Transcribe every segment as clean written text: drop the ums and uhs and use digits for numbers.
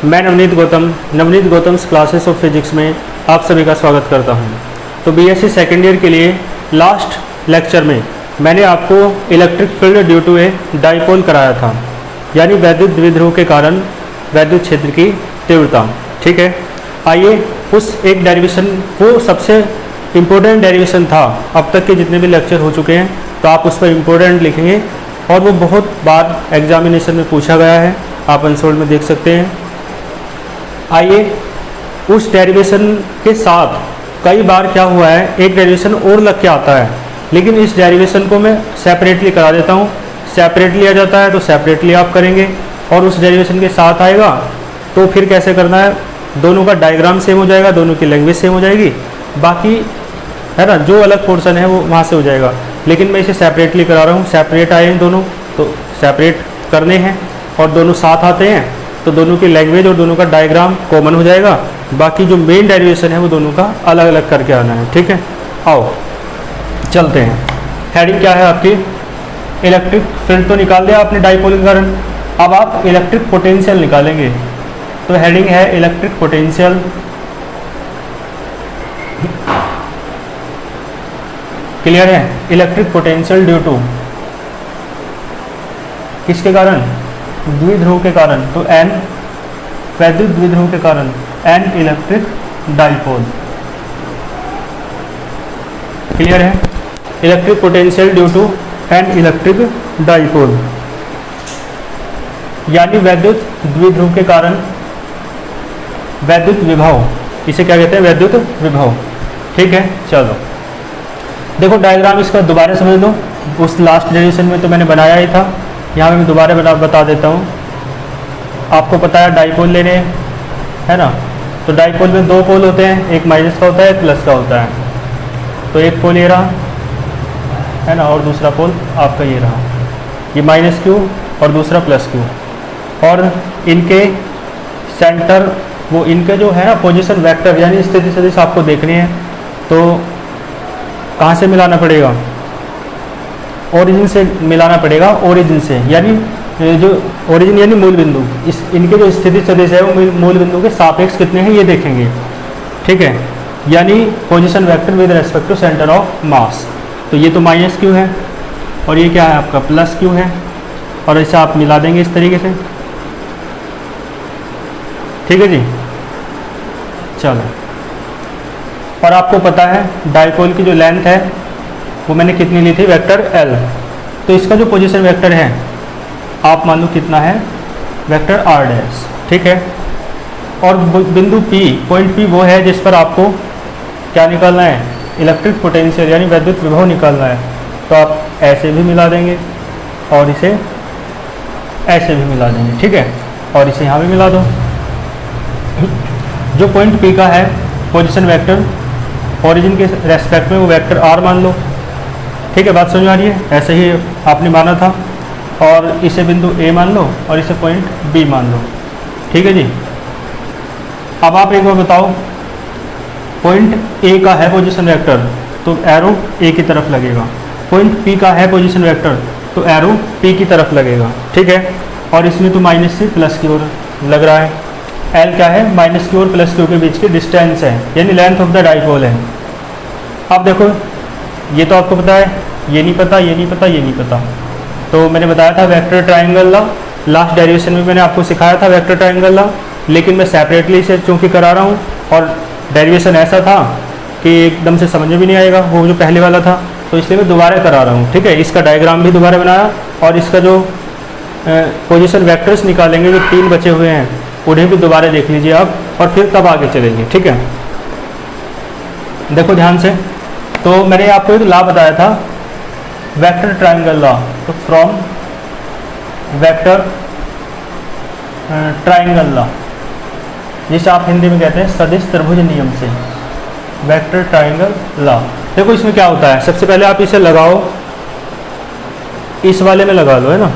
मैं Navneet Gautam's classes of physics में आप सभी का स्वागत करता हूं। तो बीएससी सेकेंड ईयर के लिए लास्ट लेक्चर में मैंने आपको electric field due to a dipole कराया था, यानी वैद्युत द्विध्रुव के कारण वैद्युत क्षेत्र की तीव्रता। ठीक है, आइए उस एक डेरिवेशन, वो सबसे इम्पोर्टेंट डेरिवेशन था। अब तक के जितने भी लेक्चर हो चुके हैं तो आप उस पर इम्पोर्टेंट लिखेंगे और वो बहुत बार एग्जामिनेशन में पूछा गया है, आप आंसर में देख सकते हैं। आइए उस डेरिवेशन के साथ कई बार क्या हुआ है, एक डेरिवेशन और लग के आता है, लेकिन इस डेरिवेशन को मैं सेपरेटली करा देता हूँ। सेपरेटली आ जाता है तो सेपरेटली आप करेंगे, और उस डेरिवेशन के साथ आएगा तो फिर कैसे करना है, दोनों का डायग्राम सेम हो जाएगा, दोनों की लैंग्वेज सेम हो जाएगी, बाकी है ना जो अलग पोर्शन है वो वहाँ से हो जाएगा। लेकिन मैं इसे सेपरेटली करा रहा हूँ, सेपरेट आए हैं दोनों तो सेपरेट करने हैं, और दोनों साथ आते हैं तो दोनों की लैंग्वेज और दोनों का डायग्राम कॉमन हो जाएगा। बाकी जो मेन डेरिवेशन है वो दोनों का अलग अलग करके आना है। ठीक है, आओ चलते हैं। हेडिंग क्या है आपकी, इलेक्ट्रिक फील्ड तो निकाल दिया आपने डाइपोल के कारण, अब आप इलेक्ट्रिक पोटेंशियल निकालेंगे। तो हेडिंग है इलेक्ट्रिक पोटेंशियल। क्लियर है, इलेक्ट्रिक पोटेंशियल ड्यू टू किसके कारण, द्विध्रुव के कारण, तो एन वैद्युत द्विध्रुव के कारण, एन इलेक्ट्रिक डाइपोल। क्लियर है, electric potential due to an electric dipole, यानी वैद्युत द्विध्रुव के कारण वैद्युत विभव, इसे क्या कहते हैं, वैद्युत विभव। ठीक है, चलो देखो डायग्राम इसका दोबारा समझ लो। उस लास्ट डेरिवेशन में तो मैंने बनाया ही था, यहाँ मैं दोबारा बता देता हूँ। आपको पता है डाइपोल लेने है ना, तो डाइपोल में दो पोल होते हैं, एक माइनस का होता है एक प्लस का होता है। तो एक पोल ये रहा है ना, और दूसरा पोल आपका ये रहा, ये माइनस क्यू और दूसरा प्लस क्यू, और इनके सेंटर वो इनके जो है ना पोजीशन वेक्टर यानी स्थिति सदिश आपको देखने हैं, तो कहाँ से मिलाना पड़ेगा, ओरिजिन से मिलाना पड़ेगा, ओरिजिन से यानी जो ओरिजिन यानी मूल बिंदु, इस इनके जो स्थिति सदिश है वो मूल बिंदु के सापेक्ष कितने हैं ये देखेंगे। ठीक है, यानी position vector with respect to centre of mass. तो ये तो माइनस क्यू है और ये क्या है आपका प्लस क्यू है, और ऐसे आप मिला देंगे इस तरीके से। ठीक है जी, चलो। और आपको पता है डाइपोल की जो लेंथ है वो मैंने कितनी ली थी, वेक्टर एल। तो इसका जो पोजीशन वेक्टर है आप मान लो कितना है, वेक्टर आर डैश। ठीक है, और बिंदु P, पॉइंट P वो है जिस पर आपको क्या निकालना है, इलेक्ट्रिक पोटेंशियल यानी वैद्युत विभव निकालना है। तो आप ऐसे भी मिला देंगे और इसे ऐसे भी मिला देंगे। ठीक है, और इसे यहाँ भी मिला दो। जो पॉइंट P का है पोजीशन वेक्टर ओरिजिन के रेस्पेक्ट में वो वेक्टर R मान लो। ठीक है, बात समझ आ रही है, ऐसे ही आपने माना था। और इसे बिंदु A मान लो और इसे पॉइंट B मान लो। ठीक है जी, अब आप एक बार बताओ, पॉइंट A का है पोजीशन वेक्टर तो एरो A की तरफ लगेगा, पॉइंट P का है पोजीशन वेक्टर तो एरो P की तरफ लगेगा। ठीक है, और इसमें तो माइनस से प्लस की ओर लग रहा है। L क्या है, माइनस क्यू और प्लस क्यू के बीच की डिस्टेंस है, यानी लेंथ ऑफ द डाइपोल है। अब देखो ये तो आपको पता है, ये नहीं पता, ये नहीं पता, ये नहीं पता। तो मैंने बताया था vector triangle law, last derivation में मैंने आपको सिखाया था वेक्टर ट्रायंगल लॉ, लेकिन मैं सेपरेटली इसे चूँकि करा रहा हूँ और डेरिवेशन ऐसा था कि एकदम से समझ में भी नहीं आएगा वो जो पहले वाला था, तो इसलिए मैं दोबारा करा रहा हूँ। ठीक है, इसका डायग्राम भी दोबारा बनाया और इसका जो पोजीशन वेक्टर्स निकालेंगे जो 3 बचे हुए हैं उन्हें भी दोबारा देख लीजिए आप, और फिर तब आगे चलेंगे। ठीक है, देखो ध्यान से। तो मैंने आपको एक लॉ बताया था वेक्टर ट्रायंगल लॉ, तो फ्रॉम वेक्टर ट्रायंगल लॉ, जिसे आप हिंदी में कहते हैं सदिश त्रिभुज नियम से, वेक्टर ट्रायंगल लॉ। देखो इसमें क्या होता है, सबसे पहले आप इसे लगाओ, इस वाले में लगा लो, है ना,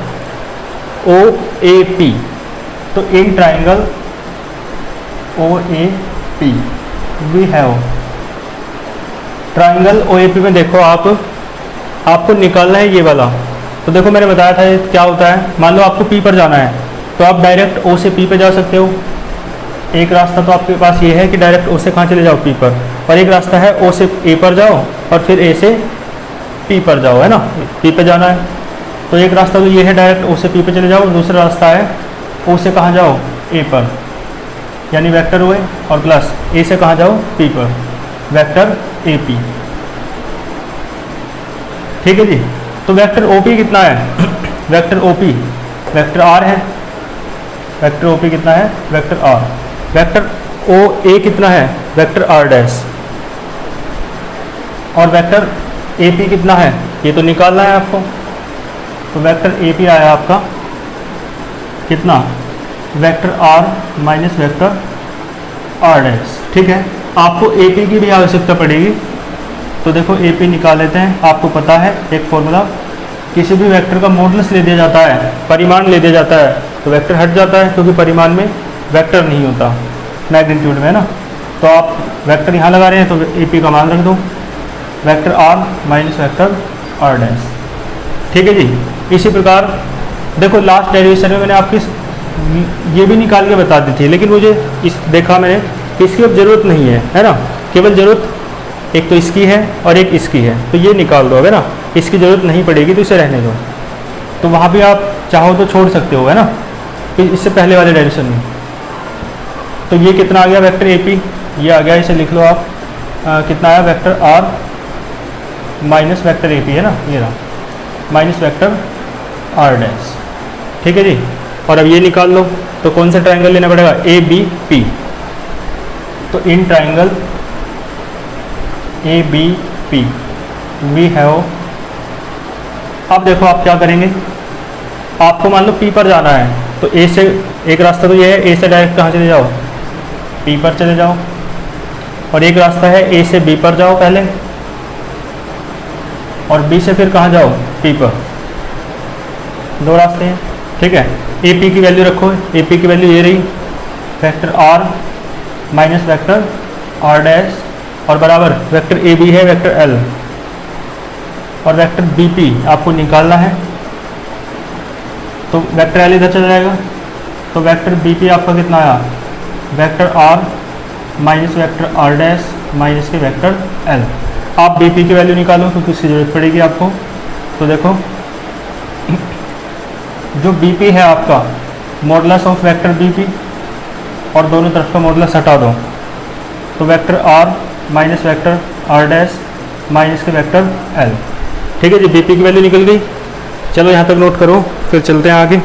OAP। तो in triangle OAP we have, triangle OAP में देखो आपको निकालना है ये वाला। तो देखो मैंने बताया था ये क्या होता है, मान लो आपको P पर जाना है तो आप डायरेक्ट O से P पे जा सकते हो, एक रास्ता तो आपके पास ये है कि डायरेक्ट ओ से कहाँ चले जाओ, पी पर, और एक रास्ता है ओ से ए पर जाओ और फिर ए से पी पर जाओ, है ना, पी पे जाना है। तो एक रास्ता तो ये है डायरेक्ट ओ से पी पे चले जाओ, दूसरा रास्ता है ओ से कहाँ जाओ, ए पर, यानी वेक्टर ओ ए, और प्लस ए से कहाँ जाओ, पी पर, वेक्टर ए पी। ठीक है जी। तो वेक्टर ओ पी कितना है vector O P vector r है, वेक्टर ओ पी कितना है, vector r. Vector O A कितना है, वेक्टर आर डैश, और वेक्टर ए पी कितना है, ये तो निकालना है आपको। तो वेक्टर ए पी आया आपका कितना, vector r minus vector r dash. ठीक है, आपको ए पी की भी आवश्यकता पड़ेगी, तो देखो ए पी निकाल लेते हैं। आपको पता है एक फॉर्मूला, किसी भी वेक्टर का मॉडुलस ले दिया जाता है, परिमाण ले दिया जाता है, तो वेक्टर हट जाता है, क्योंकि परिमाण में वेक्टर नहीं होता, मैग्नीट्यूड में, है ना। तो आप वेक्टर यहाँ लगा रहे हैं, तो ए पी का मान रख दो, vector r minus vector r dash. ठीक है जी। इसी प्रकार देखो लास्ट डेरिवेशन में मैंने आपकी ये भी निकाल के बता दी थी, लेकिन मुझे इस देखा मैंने कि इसकी अब ज़रूरत नहीं है ना, केवल ज़रूरत एक तो इसकी है और एक इसकी है, तो ये निकाल दो, है ना, इसकी ज़रूरत नहीं पड़ेगी तो इसे रहने दो। तो वहाँ भी आप चाहो तो छोड़ सकते हो, है ना, इससे पहले वाले डायरेक्शन में। तो ये कितना आ गया, वेक्टर ए पी, ये आ गया, इसे लिख लो आप, कितना आया, vector r minus vector A P, है ना, ये रहा, माइनस वेक्टर आर डैश। ठीक है जी। और अब ये निकाल लो, तो कौन सा ट्रायंगल लेना पड़ेगा, ए बी पी। तो in triangle A B P we have, अब देखो आप क्या करेंगे, आपको मान लो पी पर जाना है, तो ए से, एक रास्ता तो ये है, ए से डायरेक्ट कहाँ चले जाओ, पी पर चले जाओ, और एक रास्ता है ए से बी पर जाओ पहले, और बी से फिर कहाँ जाओ, पी पर, दो रास्ते हैं। ठीक है, ए पी की वैल्यू रखो, ए पी की वैल्यू ये रही, vector r minus vector r dash, और बराबर वेक्टर ए बी है, वेक्टर एल, और वेक्टर बी पी आपको निकालना है, तो वेक्टर एल इधर चला जाएगा, तो वेक्टर बी पी आपका कितना आया, vector r minus vector r dash minus के वेक्टर एल। आप बी पी की वैल्यू निकालो क्योंकि उसकी ज़रूरत पड़ेगी आपको। तो देखो जो बी पी है आपका, modulus of vector B P, और दोनों तरफ का मॉडुलस हटा दो, तो vector r minus vector r dash minus के वेक्टर एल। ठीक है जी, बी पी की वैल्यू निकल गई। चलो यहाँ तक नोट करो, फिर चलते हैं आगे।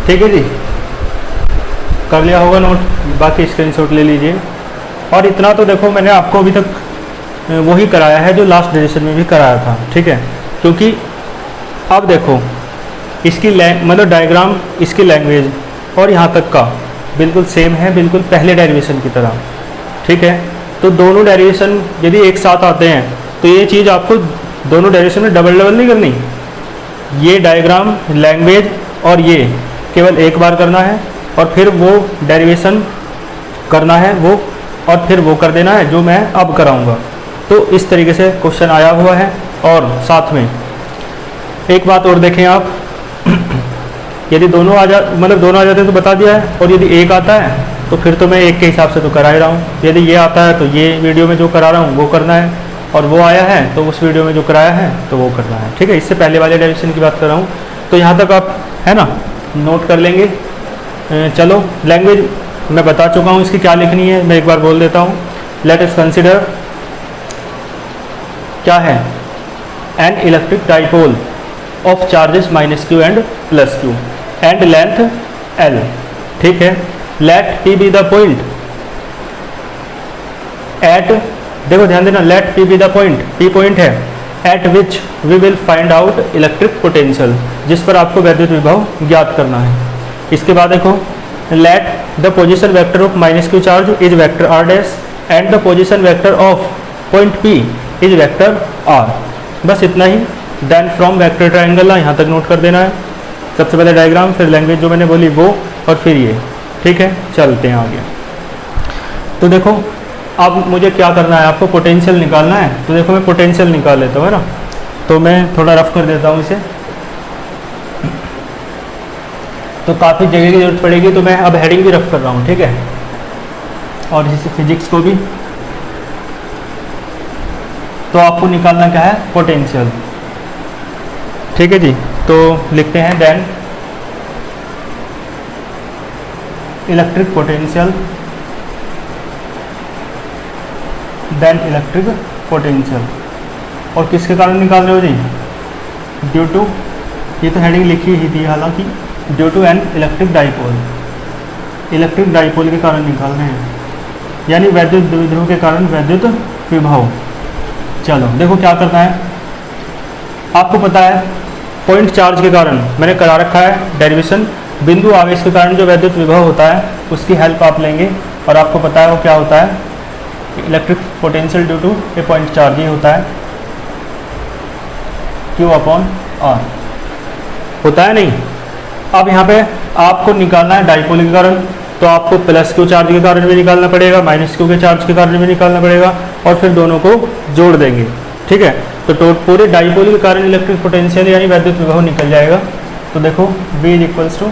ठीक है जी, कर लिया होगा नोट, बाकी स्क्रीनशॉट ले लीजिए। और इतना तो देखो मैंने आपको अभी तक वही कराया है जो लास्ट डायरेक्शन में भी कराया था। ठीक है, क्योंकि अब देखो इसकी मतलब डायग्राम, इसकी लैंग्वेज और यहाँ तक का बिल्कुल सेम है, बिल्कुल पहले डेरिवेशन की तरह। ठीक है, तो दोनों डेरिवेशन यदि एक साथ आते हैं तो ये चीज़ आपको दोनों डेरिवेशन में डबल नहीं करनी, ये डायग्राम, लैंग्वेज और ये केवल एक बार करना है, और फिर वो डेरिवेशन करना है वो, और फिर वो कर देना है जो मैं अब कराऊंगा। तो इस तरीके से क्वेश्चन आया हुआ है। और साथ में एक बात और देखें आप, यदि दोनों आ जाते हैं तो बता दिया है, और यदि एक आता है तो फिर तो मैं एक के हिसाब से तो करा ही रहा हूँ। यदि ये आता है तो ये वीडियो में जो करा रहा हूँ वो करना है, और वो आया है तो उस वीडियो में जो कराया है तो वो करना है। ठीक है, इससे पहले वाले डायरेक्शन की बात कर रहा हूँ। तो यहाँ तक आप, है ना, नोट कर लेंगे। चलो लैंग्वेज मैं बता चुका हूँ, इसकी क्या लिखनी है मैं एक बार बोल देता हूँ। लेट अस कंसिडर, क्या है, an electric dipole of charges minus q and plus q and length l. ठीक है, let p be the point at, देखो ध्यान देना, let p be the point, p point है, at which we will find out electric potential, जिस पर आपको वैद्युत विभव ज्ञात करना है। इसके बाद देखो, let the position vector of minus q charge is vector r dash and the position vector of point P is vector r. बस इतना ही। देन फ्रॉम वेक्टर ट्रायंगल, यहाँ तक नोट कर देना है। सबसे पहले डायग्राम, फिर लैंग्वेज जो मैंने बोली वो, और फिर ये। ठीक है, चलते हैं आगे। तो देखो अब मुझे क्या करना है, आपको पोटेंशियल निकालना है। तो देखो मैं पोटेंशियल निकाल लेता हूँ, है ना। तो मैं थोड़ा रफ कर देता हूँ इसे। तो काफ़ी जगह की ज़रूरत पड़ेगी, तो मैं अब हेडिंग भी रफ कर रहा हूँ, ठीक है। और इसी फिजिक्स को भी, तो आपको निकालना क्या है, पोटेंशियल, ठीक है जी। तो लिखते हैं then electric potential, then electric potential. और किसके कारण निकाल रहे हो जी, ड्यू टू, ये तो हेडिंग लिखी ही थी हालांकि, due to an electric dipole, electric dipole के कारण निकाल रहे हैं, यानी वैद्युत द्विध्रुव के कारण वैद्युत विभव। चलो देखो क्या करना है, आपको पता है पॉइंट चार्ज के कारण मैंने करा रखा है डेरिवेशन, बिंदु आवेश के कारण जो वैद्युत विभव होता है उसकी हेल्प आप लेंगे, और आपको पता है वो क्या होता है, electric potential due to a point charge, ये होता है Q अपॉन R, होता है नहीं। अब यहाँ पे आपको निकालना है डाइपोल के कारण, तो आपको प्लस क्यू चार्ज के कारण भी निकालना पड़ेगा, माइनस क्यू के चार्ज के कारण भी निकालना पड़ेगा, और फिर दोनों को जोड़ देंगे, ठीक है। तो पूरे डाइपोल के कारण इलेक्ट्रिक पोटेंशियल यानी वैद्युत विभव निकल जाएगा। तो देखो V is equals to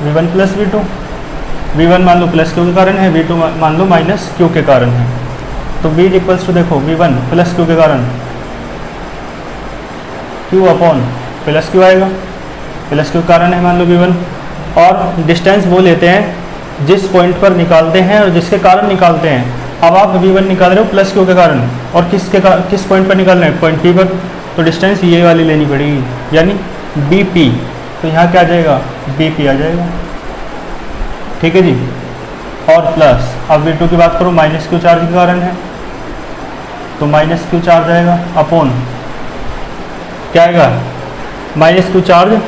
V1 plus V2, V1 मान लो प्लस क्यू के कारण है, V2 मान लो माइनस क्यू के कारण है। तो V इज इक्वल्स टू देखो V1 प्लस क्यू के कारण Q अपॉन प्लस क्यू आएगा, प्लस क्यू कारण है मान लो V1, और डिस्टेंस वो लेते हैं जिस पॉइंट पर निकालते हैं और जिसके कारण निकालते हैं। अब आप V1 निकाल रहे हो प्लस क्यू के कारण, और किस पॉइंट पर निकाल रहे हैं, पॉइंट P पर, तो डिस्टेंस ये वाली लेनी पड़ेगी, यानी BP। तो यहाँ क्या आ जाएगा, BP आ जाएगा, ठीक है जी। और प्लस अब V2 की बात करो, माइनस क्यू चार्ज के कारण है, तो माइनस क्यू चार्ज आएगा अपॉन क्या आएगा, माइनस क्यू चार्ज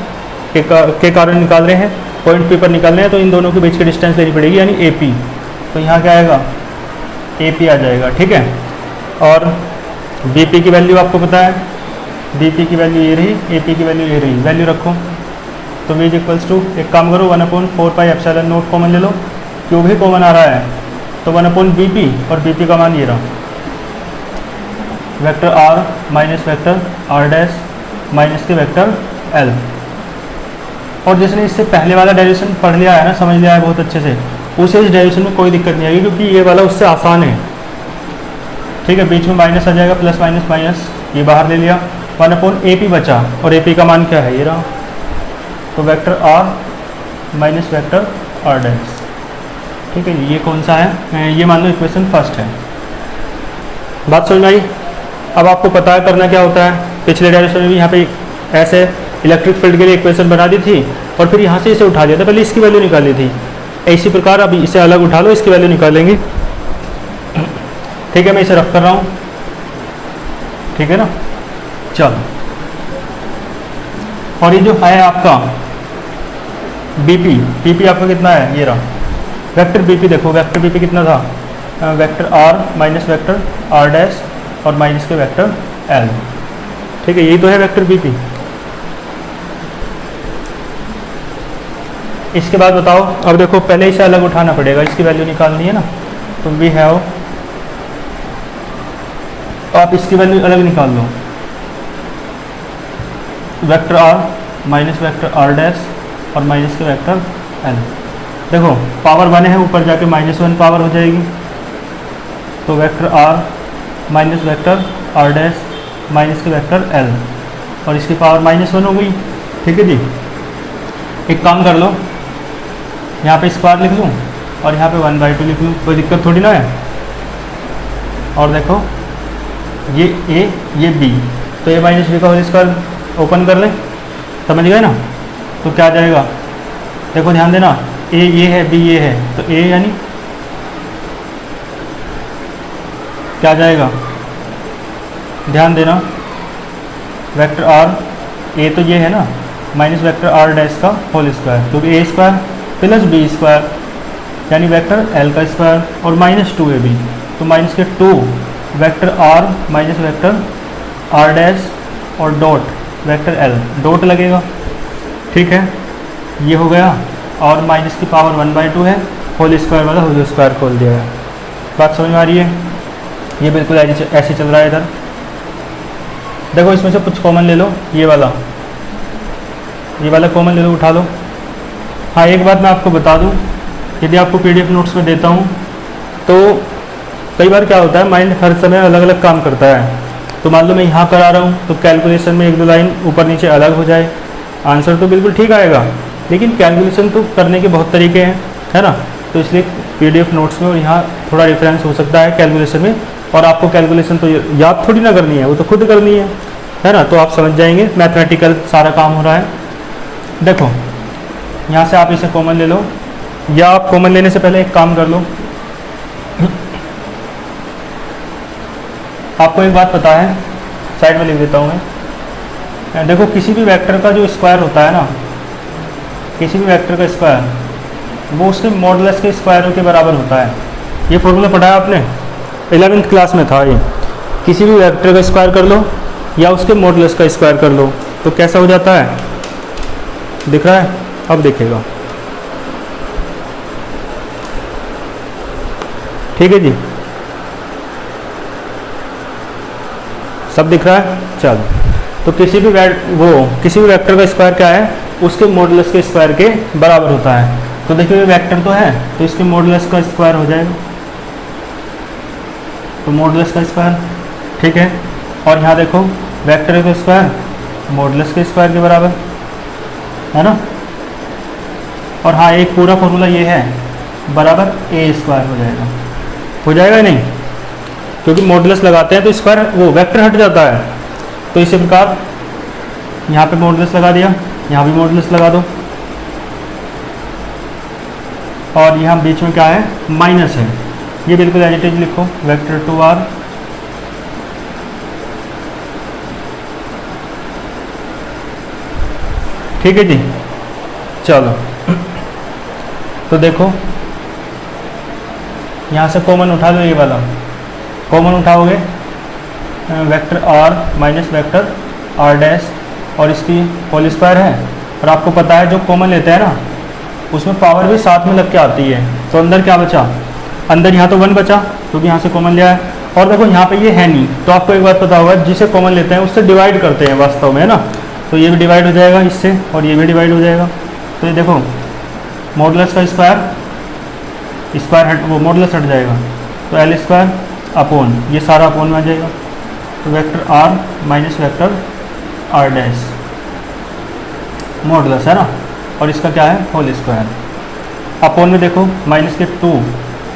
के कारण निकाल रहे हैं, पॉइंट P पर निकाल रहे हैं, तो इन दोनों के बीच की डिस्टेंस लेनी पड़ेगी, यानी AP। तो यहाँ क्या आएगा, AP आ जाएगा, ठीक है। और BP की वैल्यू आपको पता है, BP की वैल्यू ये रही, AP की वैल्यू ये रही, वैल्यू रखो। तो V इक्वल्स टू, एक काम करो 1/4πε0 कॉमन ले लो, Q भी कॉमन आ रहा है, तो 1/BP, और BP का मान ये रहा, vector R minus vector R dash minus के वेक्टर L। और जिसने इससे पहले वाला डेरिवेशन पढ़ लिया है ना, समझ लिया है बहुत अच्छे से, उसे इस डेरिवेशन में कोई दिक्कत नहीं आएगी, क्योंकि ये वाला उससे आसान है, ठीक है। बीच में माइनस आ जाएगा, प्लस माइनस माइनस ये बाहर ले लिया, 1/AP बचा, और AP का मान क्या है, ये रहा। तो vector R minus vector R dash, ठीक है। ये कौन सा है, ये मान लो इक्वेशन फर्स्ट है। बात समझ में आई। अब आपको पता है करना क्या होता है, पिछले डेरिवेशन में भी यहाँ पे ऐसे इलेक्ट्रिक फील्ड के लिए इक्वेशन बना दी थी, और फिर यहाँ से इसे उठा लिया था, पहले इसकी वैल्यू निकाली थी। इसी प्रकार अब इसे अलग उठा लो, इसकी वैल्यू निकालेंगे, ठीक है। मैं इसे रफ कर रहा हूँ, ठीक है ना। चलो, और ये जो है आपका BP आपका कितना है, ये रहा वेक्टर BP। देखो वेक्टर BP कितना था, vector R minus vector R dash और माइनस के वेक्टर L, ठीक है। यही तो है वेक्टर BP। इसके बाद बताओ, अब देखो पहले इसे अलग उठाना पड़ेगा, इसकी वैल्यू निकालनी है ना, तो वी हैव, आप इसकी वैल्यू अलग निकाल लो, vector R minus vector R dash और माइनस के वेक्टर L। देखो पावर 1 है, ऊपर जाके -1 पावर हो जाएगी, तो vector R minus vector R dash minus के वेक्टर L, और इसकी पावर -1 हो गई, ठीक है जी। एक काम कर लो, यहाँ पे स्क्वायर लिख लूँ और यहाँ पे 1/2 लिख लूँ, कोई दिक्कत थोड़ी ना है। और देखो ये A ये B, तो A माइनस B का होल स्क्वायर ओपन कर लें, समझ गए ना। तो क्या आ जाएगा, देखो ध्यान देना, A ये है B ये है, तो A यानी क्या जाएगा, ध्यान देना, वेक्टर R A तो ये है ना, माइनस वेक्टर R डैश का होल स्क्वायर, क्योंकि A square plus B square यानी वेक्टर L का स्क्वायर, और -2AB, तो माइनस के 2 vector R minus vector R dash और डॉट वेक्टर L, डॉट लगेगा, ठीक है। ये हो गया, और माइनस की पावर 1/2 है, होल स्क्वायर वाला होल स्क्वायर खोल दिया है। बात समझ में आ रही है, ये बिल्कुल ऐसे चल रहा है इधर। देखो इसमें से कुछ कॉमन ले लो, ये वाला कॉमन ले लो, उठा लो। हाँ एक बात मैं आपको बता दूं, यदि आपको पीडीएफ नोट्स में देता हूं तो कई बार क्या होता है, माइंड हर समय अलग अलग काम करता है। तो मान लो मैं यहाँ करा रहा हूँ तो कैलकुलेशन में एक दो लाइन ऊपर नीचे अलग हो जाए, आंसर तो बिल्कुल ठीक आएगा, लेकिन कैलकुलेशन तो करने के बहुत तरीके हैं, है ना। तो इसलिए पीडीएफ नोट्स में और यहाँ थोड़ा डिफरेंस हो सकता है कैलकुलेशन में, और आपको कैलकुलेशन तो याद थोड़ी ना करनी है, वो तो खुद करनी है ना। तो आप समझ जाएंगे मैथमेटिकल सारा काम हो रहा है। देखो यहाँ से आप इसे कॉमन ले लो, या आप कॉमन लेने से पहले एक काम कर लो, आपको एक बात पता है, साइड में लिख देता हूँ मैं। देखो किसी भी वेक्टर का जो स्क्वायर होता है ना, किसी भी वेक्टर का स्क्वायर वो उसके मॉडुलस के स्क्वायर के बराबर होता है। ये फॉर्मूला पढ़ा है आपने, 11वीं क्लास में था ये। किसी भी वेक्टर का स्क्वायर कर लो या उसके मॉडुलस का स्क्वायर कर लो तो कैसा हो जाता है, दिख रहा है? अब देखेगा, ठीक है जी, सब दिख रहा है। चलो तो किसी भी वेक्टर का स्क्वायर क्या है, उसके मॉडुलस के स्क्वायर के बराबर होता है। तो देखिए ये वेक्टर तो है, तो इसके मॉडुलस का स्क्वायर हो जाएगा, तो मॉडुलस का स्क्वायर, ठीक है। और यहाँ देखो वेक्टर का स्क्वायर मॉडुलस के स्क्वायर के बराबर, है ना। और हाँ एक पूरा फॉर्मूला ये है, बराबर ए स्क्वायर हो जाएगा नहीं, क्योंकि मॉडुलस लगाते हैं तो स्क्वायर वो वेक्टर हट जाता है। तो इसी प्रकार यहाँ पे मॉडुलस लगा दिया, यहाँ भी मॉडुलस लगा दो, और यहाँ बीच में क्या है, माइनस है, ये बिल्कुल एज इट इज लिखो, वेक्टर 2r ठीक है जी। चलो तो देखो यहाँ से कॉमन उठा लो, ये वाला कॉमन उठाओगे, vector r minus vector r dash और इसकी होल स्क्वायर है। और आपको पता है जो कॉमन लेते हैं ना उसमें पावर भी साथ में लग के आती है। तो अंदर क्या बचा, अंदर यहाँ तो 1 बचा क्योंकि यहाँ से कॉमन लिया है। और देखो यहाँ पे ये है नहीं, तो आपको एक बात पता होगा, जिसे कॉमन लेते हैं उससे डिवाइड करते हैं वास्तव में, है ना। तो ये भी डिवाइड हो जाएगा इससे, और ये भी डिवाइड हो जाएगा। तो ये देखो मॉडुलस का स्क्वायर हट, वो मॉडुलस हट जाएगा, तो एल स्क्वायर अपॉन, ये सारा अपॉन में आ जाएगा। तो vector r minus vector r dash modulus, है ना, और इसका क्या है, होल स्क्वायर। अपॉन में देखो माइनस के 2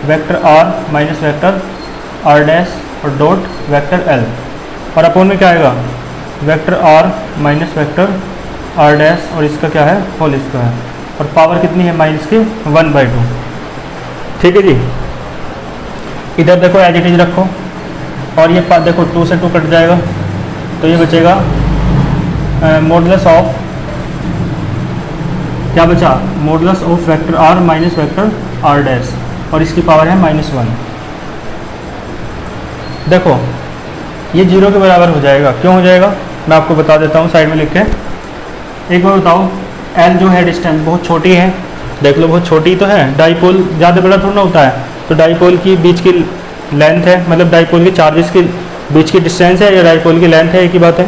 vector r minus vector r dash और डॉट वेक्टर l, और अपॉन में क्या आएगा, vector r minus vector r dash और इसका क्या है, होल स्क्वायर। और पावर कितनी है, माइनस की 1/2, ठीक है जी। इधर देखो एज इट इज रखो, और ये देखो 2 से 2 कट जाएगा, तो ये बचेगा मॉडुलस ऑफ, क्या बचा, modulus of vector r minus vector r dash, और इसकी पावर है -1। देखो ये 0 के बराबर हो जाएगा। क्यों हो जाएगा, मैं आपको बता देता हूँ, साइड में लिख के। एक बार बताओ, l जो है डिस्टेंस बहुत छोटी है, देख लो बहुत छोटी तो है, डाईपोल ज़्यादा बड़ा थोड़ा ना होता है। तो डाईपोल की बीच की लेंथ है, मतलब डाईपोल के चार्जेस के बीच की डिस्टेंस है या डाईपोल की लेंथ है, एक ही बात है।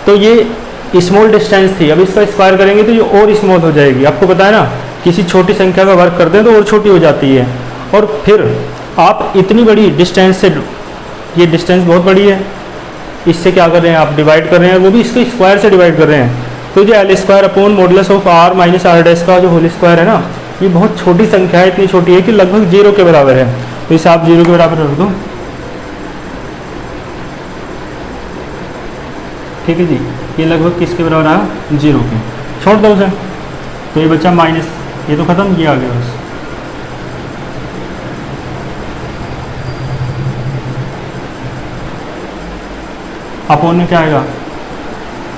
तो ये स्मॉल डिस्टेंस थी, अब इसका स्क्वायर करेंगे तो ये और स्मॉल हो जाएगी। आपको पता है ना, किसी छोटी संख्या का वर्क करते हैं तो और छोटी हो जाती है। और फिर आप इतनी बड़ी डिस्टेंस से, ये डिस्टेंस बहुत बड़ी है, इससे क्या कर रहे हैं आप, डिवाइड कर रहे हैं, वो भी इसके स्क्वायर से डिवाइड कर रहे हैं। तो जो L square upon modulus of r minus r dash का जो होल स्क्वायर है ना, ये बहुत छोटी संख्या है, इतनी छोटी है कि लगभग 0 के बराबर है। तो इसे आप 0 के बराबर रख दो, ठीक है जी। ये लगभग किसके बराबर आया, 0 के, छोड़ दो उसे। तो ये बचा माइनस, ये तो खत्म, ये आ गया बस। अपॉन में क्या आएगा,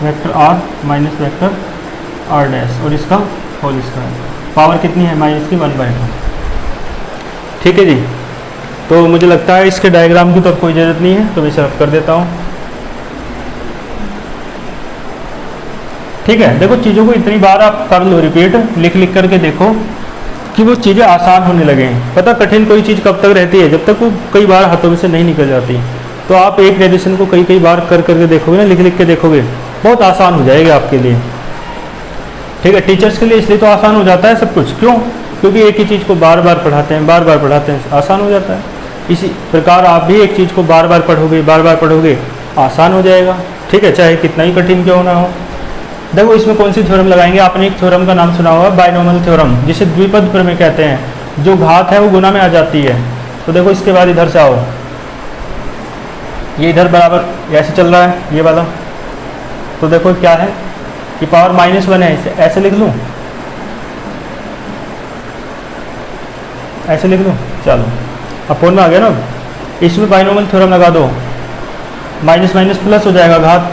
vector r minus vector r dash और इसका होल स्क्वायर। पावर कितनी है, माइनस की 1/2, ठीक है जी। तो मुझे लगता है इसके डायग्राम की तो कोई ज़रूरत नहीं है, तो मैं इसे रफ कर देता हूँ, ठीक है। देखो चीज़ों को इतनी बार आप कर लो रिपीट, लिख लिख करके देखो कि वो चीज़ें आसान होने लगे। पता कठिन कोई चीज़ कब तक रहती है, जब तक वो कई बार हाथों में से नहीं निकल जाती। तो आप एक रेडिएशन को कई कई बार कर करके देखोगे ना, लिख लिख के देखोगे, बहुत आसान हो जाएगा आपके लिए। ठीक है, टीचर्स के लिए इसलिए तो आसान हो जाता है सब कुछ, क्यों? क्योंकि एक ही चीज़ को बार बार पढ़ाते हैं, बार बार पढ़ाते हैं, आसान हो जाता है। इसी प्रकार आप भी एक चीज़ को बार बार पढ़ोगे, आसान हो जाएगा। ठीक है, चाहे कितना ही कठिन क्यों ना हो। देखो इसमें कौन सी थ्योरम लगाएंगे, आपने एक थ्योरम का नाम सुना होगा, बायनोमियल थ्योरम, जिसे द्विपद प्रमेय कहते हैं। जो घात है वो गुना में आ जाती है। तो देखो इसके बाद इधर से आओ, ये इधर बराबर ऐसे चल रहा है ये वाला, तो देखो क्या है कि पावर -1 है, इसे ऐसे लिख लूँ, ऐसे लिख लूँ, चलो अपोन में आ गया ना। इसमें बायनोमियल थ्योरम लगा दो, माइनस माइनस प्लस हो जाएगा, घात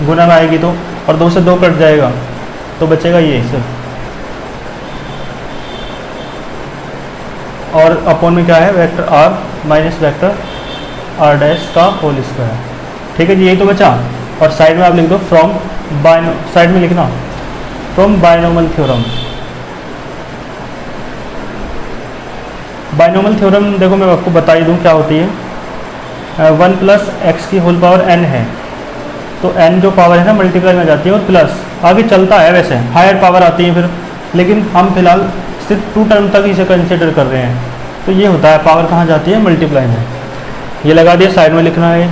गुना में आएगी तो, और 2 से 2 कट जाएगा तो बचेगा ये सिर्फ, और अपोन में क्या है, vector r minus vector r dash का होल स्क्वायर। ठीक है जी, यही तो बचा। और साइड में आप लिख दो फ्रॉम साइड में लिखना from binomial theorem. Binomial theorem देखो मैं आपको बता ही दूँ क्या होती है। 1 + x की होल पावर n है, तो n जो पावर है ना मल्टीप्लाई में जाती है, और प्लस आगे चलता है, वैसे हायर पावर आती है फिर, लेकिन हम फिलहाल सिर्फ 2 टर्म तक इसे कंसिडर कर रहे हैं। तो ये होता है, पावर कहाँ जाती है, मल्टीप्लाई में। ये लगा दिया, साइड में लिखना है।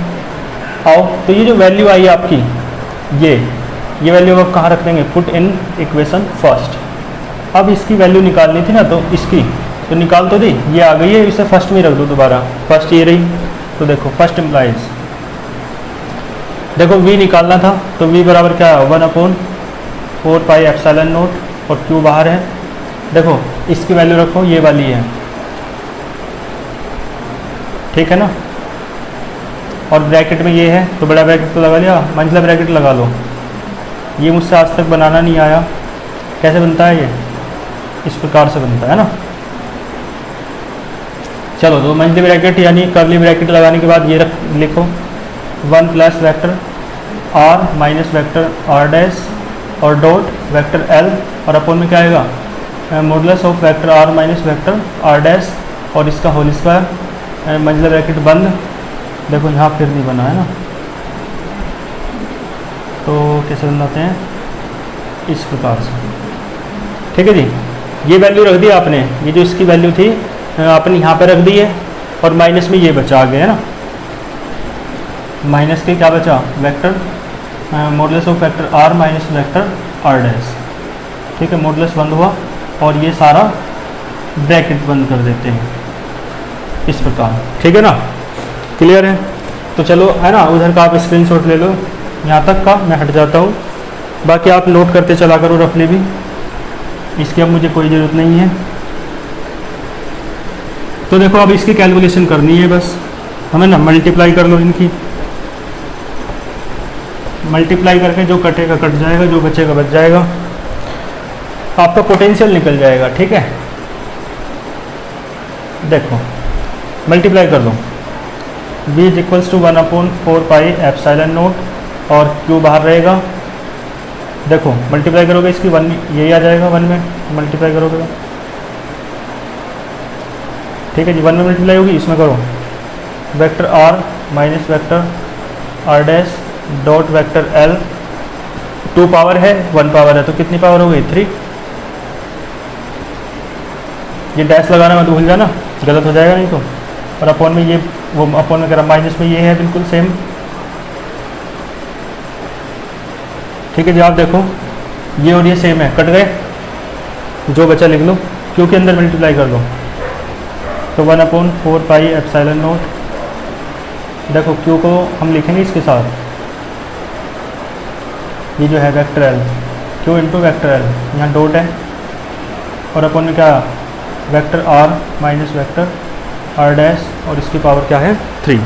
आओ, तो ये जो वैल्यू आई आपकी, ये वैल्यू आप कहाँ रख देंगे, पुट इन इक्वेशन फर्स्ट। अब इसकी वैल्यू निकालनी थी ना, तो इसकी तो निकाल तो दी, ये आ गई है, इसे फर्स्ट में रख दो दोबारा, फर्स्ट ये रही। तो देखो फर्स्ट इम्प्लाइज, देखो v निकालना था, तो v बराबर क्या है, 1/4 पाई एप्सिलॉन नॉट, और q बाहर है। देखो इसकी वैल्यू रखो, ये वाली है, ठीक है ना। और ब्रैकेट में ये है, तो बड़ा ब्रैकेट तो लगा लिया, मंझला ब्रैकेट लगा लो। ये मुझसे आज तक बनाना नहीं आया, कैसे बनता है ये, इस प्रकार से बनता है ना। चलो, तो मंझली ब्रैकेट यानी कर्ली ब्रैकेट लगाने के बाद ये लिखो 1 + vector r minus vector r dash और डॉट वेक्टर एल, और अपोन में क्या आएगा, modulus of vector r minus vector r dash और इसका होल स्क्वायर, मंझला ब्रैकेट बंद। देखो यहाँ फिर नहीं बना है ना, तो कैसे बनाते हैं, इस प्रकार से। ठीक है जी, ये वैल्यू रख दी आपने, ये जो इसकी वैल्यू थी आपने यहाँ पे रख दी है, और माइनस में ये बचा आ गया है ना, माइनस के क्या बचा, vector modulus of vector r minus vector r dash. ठीक है, मॉडुलस बंद हुआ, और ये सारा ब्रैकेट बंद कर देते हैं इस प्रकार। ठीक है ना, क्लियर है। तो चलो है ना, उधर का आप स्क्रीनशॉट ले लो, यहाँ तक का मैं हट जाता हूँ, बाकी आप नोट करते चला करो रफली भी, इसकी अब मुझे कोई ज़रूरत नहीं है। तो देखो अब इसकी कैलकुलेशन करनी है बस हमें ना, मल्टीप्लाई कर लो इनकी, मल्टीप्लाई करके जो कटेगा कट जाएगा, जो बचेगा बच जाएगा, आपका पोटेंशियल निकल जाएगा। ठीक है, देखो मल्टीप्लाई कर लो, v = 1/4 पाई एप्सिलॉन नॉट, और q बाहर रहेगा। देखो मल्टीप्लाई करोगे इसकी 1, यही आ जाएगा 1 में मल्टीप्लाई करोगे तो। ठीक है जी, 1 में मल्टीप्लाई होगी, इसमें करो vector r minus vector r dash dot vector l, 2 power है 1 पावर है, तो कितनी पावर हो गई, 3। ये डैश लगाना मत भूल जाना, गलत हो जाएगा नहीं तो। और अपोन में ये, वो अपोन में करा, माइनस में ये है, बिल्कुल सेम। ठीक है जी, आप देखो ये और ये सेम है, कट गए, जो बचा लिख लो, क्यू के अंदर मल्टीप्लाई कर लो, तो 1/4 पाई एप्सिलॉन नॉट। देखो क्यू को हम लिखेंगे इसके साथ, ये जो है vector l, q into vector l, यहाँ डॉट है, और अपन में क्या, vector r minus vector r dash, और इसकी पावर क्या है, 3।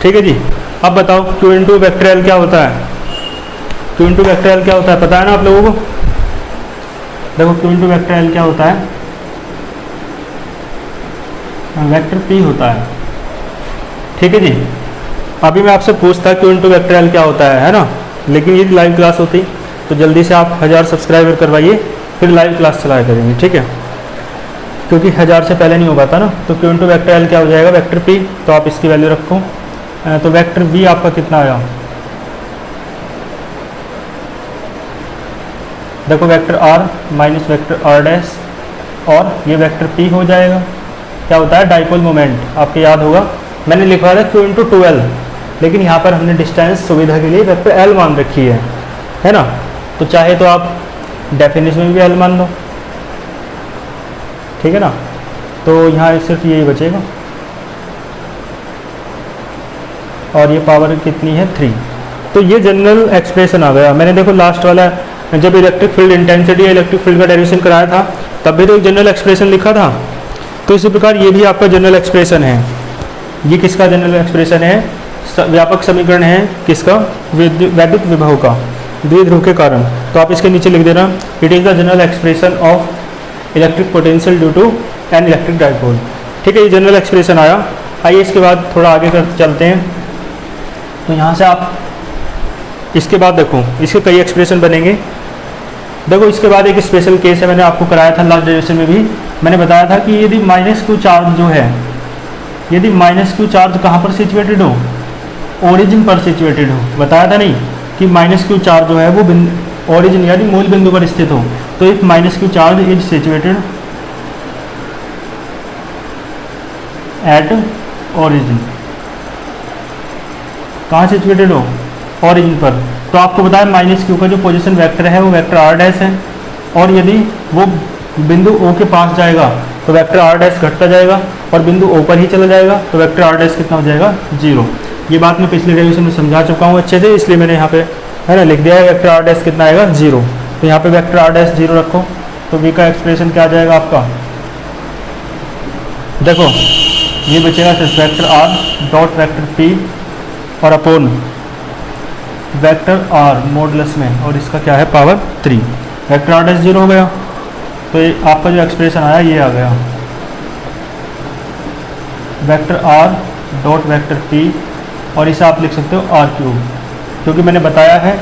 ठीक है जी, अब बताओ क्यू इंटू वेक्टर एल क्या होता है, क्यू इंटू वेक्टर एल क्या होता है, पता है ना आप लोगों को। देखो क्यू इंटू वेक्टर एल क्या होता है, वेक्टर पी होता है। ठीक है जी, अभी मैं आपसे पूछता क्यू इंटू वेक्टर एल क्या होता है ना, लेकिन ये लाइव क्लास होती तो जल्दी से आप 1000 सब्सक्राइबर करवाइए, फिर लाइव क्लास चलाया करेंगे। ठीक है, क्योंकि 1000 से पहले नहीं हो पाता ना। तो क्यू इंटू वेक्टर एल क्या हो जाएगा, वेक्टर पी, तो आप इसकी वैल्यू रखो तो वेक्टर v आपका कितना आया, देखो vector r minus vector r dash और ये वेक्टर p हो जाएगा। क्या होता है डाइपोल मोमेंट, आपको याद होगा मैंने लिखवा था q इंटू 12, लेकिन यहाँ पर हमने डिस्टेंस सुविधा के लिए वेक्टर l मान रखी है ना। तो चाहे तो आप डेफिनेशन में भी l मान लो, ठीक है ना। तो यहाँ सिर्फ यही बचेगा और ये पावर कितनी है 3। तो ये जनरल एक्सप्रेशन आ गया। मैंने देखो लास्ट वाला जब इलेक्ट्रिक फील्ड इंटेंसिटी या इलेक्ट्रिक फील्ड का डेरिवेशन कराया था तब भी तो एक जनरल एक्सप्रेशन लिखा था। तो इसी प्रकार ये भी आपका जनरल एक्सप्रेशन है। ये किसका जनरल एक्सप्रेशन है, व्यापक समीकरण है किसका, वैद्युत विभव का द्विध्रुव के कारण। तो आप इसके नीचे लिख देना it is the general expression of electric potential due to an electric dipole. ठीक है, ये जनरल एक्सप्रेशन आया। आइए इसके बाद थोड़ा आगे कर चलते हैं। तो यहाँ से आप इसके बाद देखो इसके कई एक्सप्रेशन बनेंगे। देखो इसके बाद एक स्पेशल केस है, मैंने आपको कराया था लास्ट डेरिवेशन में भी मैंने बताया था कि यदि माइनस क्यू चार्ज जो है, यदि माइनस क्यू चार्ज कहाँ पर सिचुएटेड हो, ओरिजिन पर सिचुएटेड हो। बताया था नहीं कि माइनस क्यू चार्ज जो है वो ओरिजिन यानी मूल बिंदु पर स्थित हो। तो if minus q charge is situated at origin, कहाँ सिचुएटेड हो, ओरिजिन पर। तो आपको बताया माइनस क्यू का जो पोजीशन वेक्टर है वो वेक्टर आर डैश है, और यदि वो बिंदु ओ के पास जाएगा तो वेक्टर आर डैश घटता जाएगा, और बिंदु ओ पर ही चला जाएगा तो वेक्टर आर डैश कितना हो जाएगा 0। ये बात मैं पिछले डेरिवेशन में समझा चुका हूँ अच्छे से, इसलिए मैंने यहाँ पे है ना लिख दिया है वेक्टर आर डैश कितना आएगा 0। तो यहाँ पे वेक्टर आर डैश 0 रखो तो वी का एक्सप्रेशन क्या आ जाएगा आपका, देखो ये बचेगा सिर्फ vector R dot vector P और अपोन वेक्टर आर मॉडुलस में, और इसका क्या है पावर 3। वेक्टर आर डैश 0 हो गया। तो ये आपका जो एक्सप्रेशन आया ये आ गया vector R dot vector P, और इसे आप लिख सकते हो आर क्यूब, क्योंकि मैंने बताया है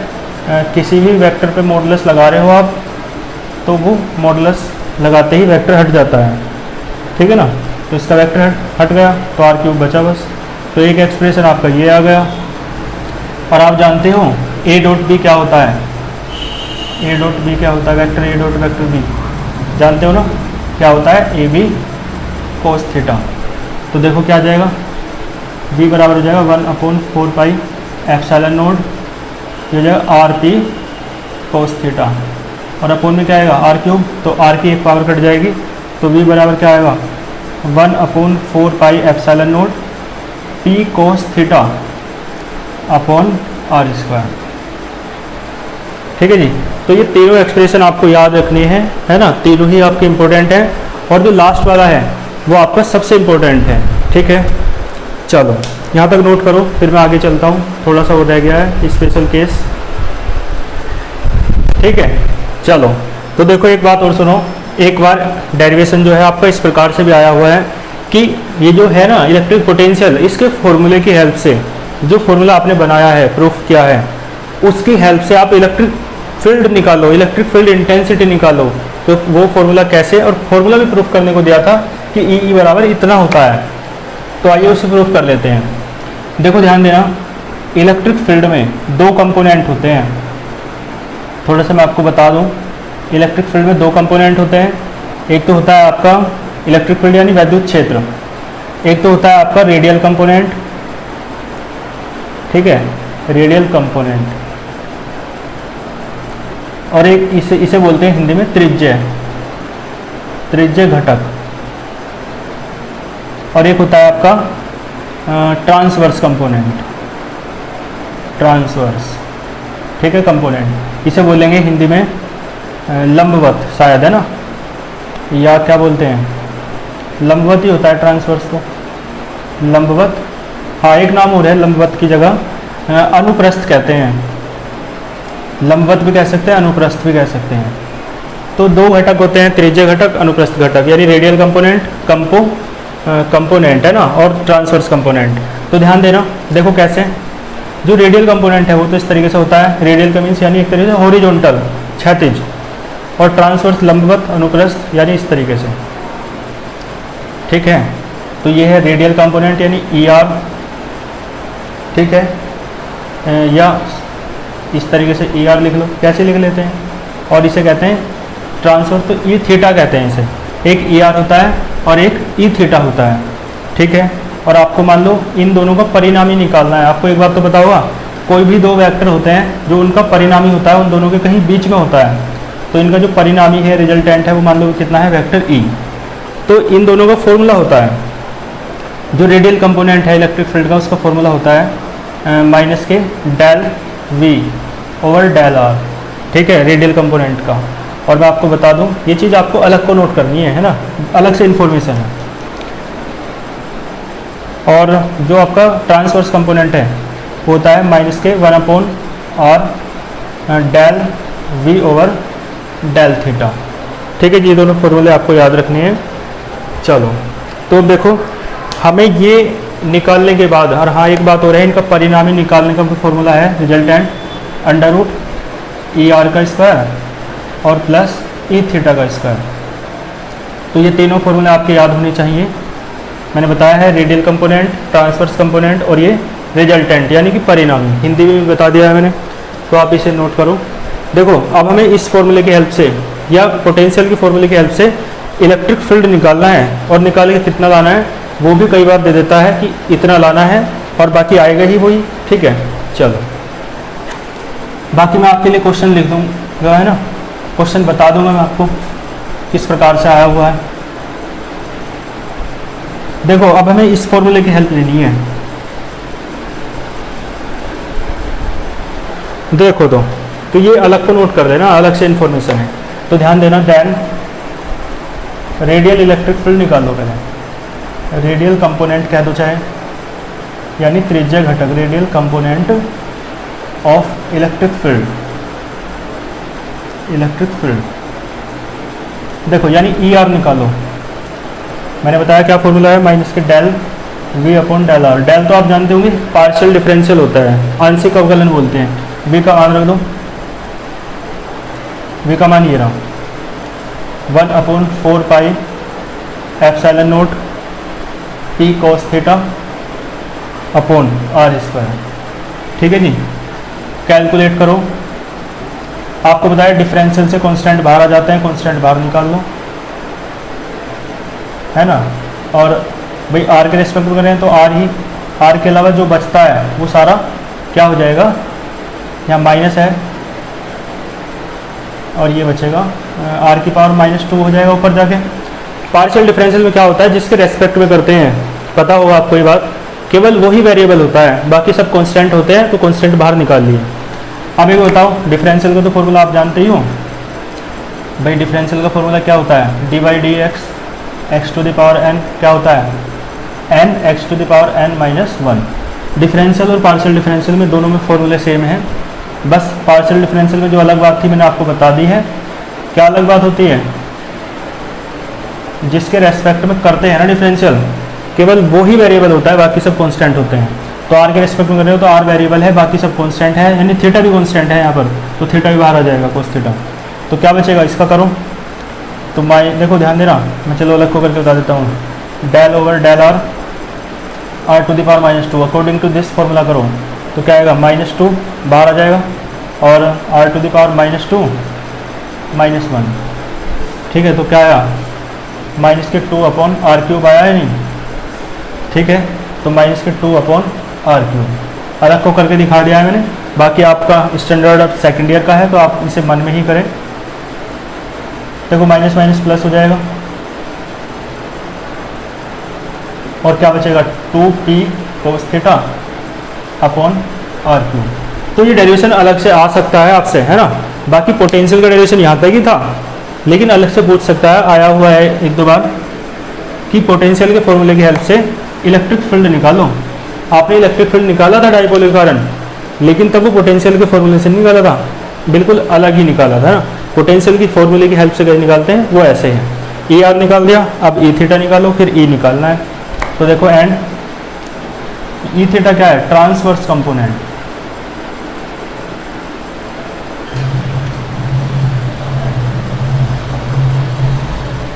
किसी भी वेक्टर पे मॉडुलस लगा रहे हो आप तो वो मॉडुलस लगाते ही वेक्टर हट जाता है, ठीक है ना। तो इसका वेक्टर हट गया तो आर क्यूब बचा बस। तो एक एक्सप्रेशन आपका ये आ गया। और आप जानते हो ए डॉट बी क्या होता है, ए डॉट बी क्या होता है, vector A dot vector B जानते हो ना क्या होता है, ए बी कोस थीटा। तो देखो क्या आ जाएगा, बी बराबर हो जाएगा 1/4 पाई एप्सिलॉन नोट, ये हो जाएगा आर पी कोस थीटा, और अपोन में क्या आएगा आर क्यूब। तो आर की एक पावर कट जाएगी तो बी बराबर क्या आएगा 1/4 pi epsilon naught p cos theta upon r square. ठीक है जी। तो ये तीनों एक्सप्रेशन आपको याद रखनी है ना, तीनों ही आपके इम्पोर्टेंट हैं, और जो लास्ट वाला है वो आपका सबसे इम्पोर्टेंट है। ठीक है, चलो यहाँ तक नोट करो, फिर मैं आगे चलता हूँ। थोड़ा सा वो रह गया है स्पेशल केस, ठीक है। चलो तो देखो एक बात और सुनो, एक बार डेरिवेशन जो है आपका इस प्रकार से भी आया हुआ है कि ये जो है ना इलेक्ट्रिक पोटेंशियल, इसके फॉर्मूले की हेल्प से, जो फॉर्मूला आपने बनाया है प्रूफ किया है उसकी हेल्प से आप इलेक्ट्रिक फील्ड निकालो, इलेक्ट्रिक फील्ड इंटेंसिटी निकालो। तो वो फॉर्मूला कैसे, और फॉर्मूला भी प्रूफ करने को दिया था कि ई बराबर इतना होता है। तो आइए उसे प्रूफ कर लेते हैं। देखो ध्यान देना, इलेक्ट्रिक फील्ड में दो कंपोनेंट होते हैं। थोड़ा सा मैं आपको बता दूं, इलेक्ट्रिक फील्ड में दो कंपोनेंट होते हैं। एक तो होता है आपका इलेक्ट्रिक फील्ड यानी वैद्युत क्षेत्र, एक तो होता है आपका रेडियल कंपोनेंट, ठीक है, रेडियल कंपोनेंट, और एक इसे बोलते हैं हिंदी में त्रिज्य, त्रिज्य घटक, और एक होता है आपका ट्रांसवर्स कंपोनेंट, ट्रांसवर्स, ठीक है, कंपोनेंट। इसे बोलेंगे हिंदी में लंबवत, शायद है ना, या क्या बोलते हैं, लंबवत ही होता है ट्रांसवर्स तो, लंबवत। हाँ एक नाम और है लंबवत की जगह अनुप्रस्थ कहते हैं, लंबवत भी कह सकते हैं, अनुप्रस्थ भी कह सकते हैं। तो दो घटक होते हैं, त्रिज्य घटक, अनुप्रस्थ घटक, यानी रेडियल कंपोनेंट, कंपोनेंट है ना, और ट्रांसवर्स कंपोनेंट। तो ध्यान देना, देखो कैसे, जो रेडियल कंपोनेंट है वो तो इस तरीके से होता है, रेडियल का मीन्स यानी एक तरीके से हॉरिजॉन्टल, क्षैतिज, और ट्रांसवर्स लंबवत, अनुप्रस्थ यानी इस तरीके से, ठीक है। तो ये है रेडियल कंपोनेंट यानी ई आर, ठीक है, या इस तरीके से ई आर लिख लो, कैसे लिख लेते हैं, और इसे कहते हैं ट्रांसफर, तो ई थीटा कहते हैं इसे, एक ई आर होता है और एक ई थीटा होता है, ठीक है। और आपको मान लो इन दोनों का परिणामी निकालना है। आपको एक बात तो पता होगा, कोई भी दो वेक्टर होते हैं जो उनका परिणामी होता है उन दोनों के कहीं बीच में होता है, तो इनका जो परिणामी है, रिजल्टेंट है, वो मान लो कितना है, वेक्टर ई। तो इन दोनों का फॉर्मूला होता है, जो रेडियल कंपोनेंट है इलेक्ट्रिक फील्ड का, उसका फॉर्मूला होता है माइनस के del V over del r, ठीक है, रेडियल कंपोनेंट का। और मैं आपको बता दूं, ये चीज़ आपको अलग को नोट करनी है ना, अलग से इन्फॉर्मेशन है। और जो आपका ट्रांसवर्स कंपोनेंट है वो होता है माइनस के 1/r del V over del theta, ठीक है जी। ये दोनों फॉर्मूले आपको याद रखने हैं। चलो, तो देखो हमें ये निकालने के बाद, और हाँ एक बात हो रहा है, इनका परिणामी निकालने का फॉर्मूला है resultant under root E R का स्क्वायर और प्लस ई थीटा का स्क्वायर। तो ये तीनों फॉर्मूले आपके याद होने चाहिए। मैंने बताया है रेडियल कंपोनेंट, ट्रांसवर्स कंपोनेंट और ये रिजल्टेंट यानी कि परिणामी, हिंदी में भी बता दिया है मैंने, तो आप इसे नोट करो। देखो अब हमें इस फॉर्मूले की हेल्प से या पोटेंशियल के फॉर्मूले की हेल्प से इलेक्ट्रिक फील्ड निकालना है, और निकाल के कितना लाना है वो भी कई बार दे देता है कि इतना लाना है, और बाकी आएगा ही वही, ठीक है। चलो, बाकी मैं आपके लिए क्वेश्चन लिख दूँगा, है ना, क्वेश्चन बता दूंगा मैं आपको किस प्रकार से आया हुआ है। देखो अब हमें इस फॉर्मूले की हेल्प लेनी है। देखो तो ये अलग को नोट कर देना, अलग से इन्फॉर्मेशन है, तो ध्यान देना। देन रेडियल इलेक्ट्रिक फील्ड निकालो पहले, रेडियल कंपोनेंट कह दो चाहे, यानी त्रिज्या घटक, radial component of electric field, electric field. देखो यानी ई आर निकालो। मैंने बताया क्या फॉर्मूला है, माइनस के del V upon del r. Del तो आप जानते होंगे पार्शियल डिफरेंशियल होता है, आंशिक अवकलन बोलते हैं। वी का मान रख दो, वी का मान ये रहा 1/4 pi epsilon naught p cos theta upon r square, ठीक है जी। कैलकुलेट करो। आपको बताया डिफरेंशियल से कांस्टेंट बाहर आ जाते हैं, कांस्टेंट बाहर निकाल लो, है ना। और भाई आर के रेस्पेक्ट में करें तो आर ही, आर के अलावा जो बचता है वो सारा क्या हो जाएगा, यहाँ माइनस है और ये बचेगा आर की पावर -2 हो जाएगा ऊपर जाके। पार्शियल डिफरेंशियल में क्या होता है, जिसके रेस्पेक्ट में करते हैं, पता होगा आपको ये बात, केवल वही वेरिएबल होता है, बाकी सब कांस्टेंट होते हैं, तो कांस्टेंट बाहर निकाल लिए। अब एक बताओ, डिफरेंशियल का तो फॉर्मूला आप जानते ही हो भाई। डिफरेंशियल का फॉर्मूला क्या होता है, d by d x, x to the power n क्या होता है, n x to the power n -1। Differential और पार्शियल डिफरेंशियल में दोनों में फॉर्मूले सेम हैं, बस पार्शियल डिफरेंशियल में जो अलग बात थी मैंने आपको बता दी है। क्या अलग बात होती है, जिसके रेस्पेक्ट में करते हैं ना डिफरेंशियल, केवल वो ही वेरिएबल होता है, बाकी सब कांस्टेंट होते हैं। तो आर के रेस्पेक्ट में कर रहे हो तो आर वेरिएबल है, बाकी सब कांस्टेंट है, यानी थीटा भी कांस्टेंट है यहाँ पर, तो थीटा भी बाहर आ जाएगा, कोस थीटा। तो क्या बचेगा, इसका करो तो देखो ध्यान देना, मैं चलो अलग को करके बता देता हूँ। Del over del r, r to the power -2 according to this formula करो तो क्या आएगा, -2 बाहर आ जाएगा, और आर टू द पावर -2 -1, ठीक है। तो क्या आया, -2 अपॉन आर क्यूब आया है नहीं, ठीक है। तो -2 अपॉन आर क्यूब अलग को करके दिखा दिया है मैंने। बाकी आपका स्टैंडर्ड अब सेकेंड ईयर का है, तो आप इसे मन में ही करें। देखो माइनस माइनस प्लस हो जाएगा, और क्या बचेगा, 2p cos theta upon r cube. तो ये डेरिवेशन अलग से आ सकता है आपसे, है ना। बाकी पोटेंशियल का डेरिवेशन यहाँ तक ही था, लेकिन अलग से पूछ सकता है, आया हुआ है एक दो बार, कि पोटेंशियल के फॉर्मूले की हेल्प से इलेक्ट्रिक फील्ड निकालो। आपने इलेक्ट्रिक फील्ड निकाला था डाइपोल के कारण, लेकिन तब वो पोटेंशियल के फॉर्मूले से नहीं निकाला था, बिल्कुल अलग ही निकाला था ना। पोटेंशियल की फॉर्मूले की हेल्प से कैसे निकालते हैं, वो ऐसे है। ई आर निकाल दिया, अब ई थीटा निकालो, फिर ई निकालना है। तो देखो एंड ई थीटा क्या है, transverse component,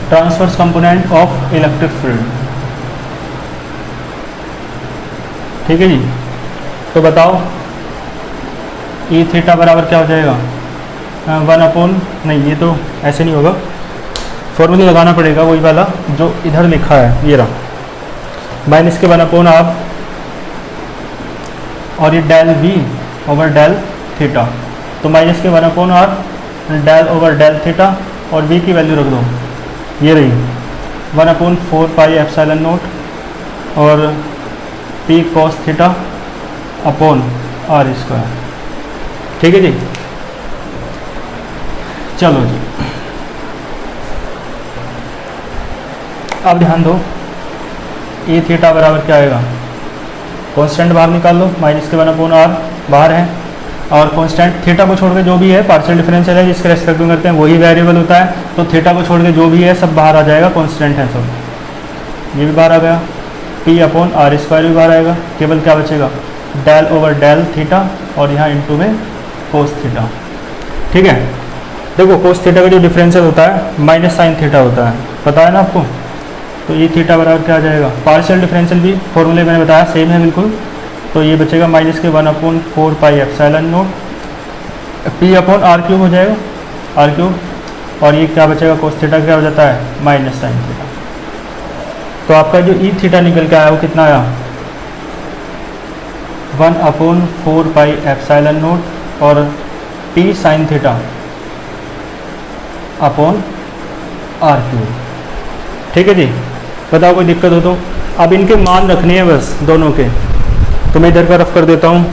transverse component of electric field, ठीक है जी। तो बताओ ई थीटा बराबर क्या हो जाएगा, 1 नहीं ये तो ऐसे नहीं होगा, फॉर्मूला लगाना पड़ेगा वही वाला जो इधर लिखा है, ये रहा, माइनस के 1/r और ये del V over del theta, तो माइनस के 1/r del over del theta और v की वैल्यू रख दो, ये रही 1/4 पाई एप्सिलॉन नोट और p cos theta upon r square. ठीक है जी, चलो जी अब ध्यान दो, e थीटा बराबर क्या आएगा, कांस्टेंट बाहर निकाल लो, माइनस के 1/r बाहर है और कांस्टेंट थीटा को छोड़ के जो भी है पार्शियल डिफरेंशियल है जिसके रेस्पेक्ट में करते हैं वही वेरिएबल होता है, तो थीटा को छोड़ के जो भी है सब बाहर आ जाएगा, कांस्टेंट है सब, ये भी बाहर आ गया, p अपॉन r स्क्वायर भी बाहर आएगा, केवल क्या बचेगा डेल ओवर डेल थीटा और यहाँ इंटू में कोस थीटा। ठीक है, देखो कोस थीटा का जो डिफरेंशियल होता है माइनस साइन थीटा होता है, पता है ना आपको, तो ये थीटा बराबर क्या आ जाएगा, पार्शियल डिफरेंशियल भी फॉर्मूले मैंने बताया सेम है बिल्कुल, तो ये बचेगा माइनस के 1/4 pi epsilon note p upon r cube हो जाएगा, r क्यूब, और ये क्या बचेगा कोस थीटा क्या हो जाता है माइनस साइन थीटा। तो आपका जो ई थीटा निकल के आया वो कितना आया, 1/4 पाई एप्सिलॉन नोट और p sine theta upon r cube. ठीक है जी, बताओ कोई दिक्कत हो तो, अब इनके मान रखने हैं बस दोनों के, तो मैं इधर का रफ कर देता हूँ,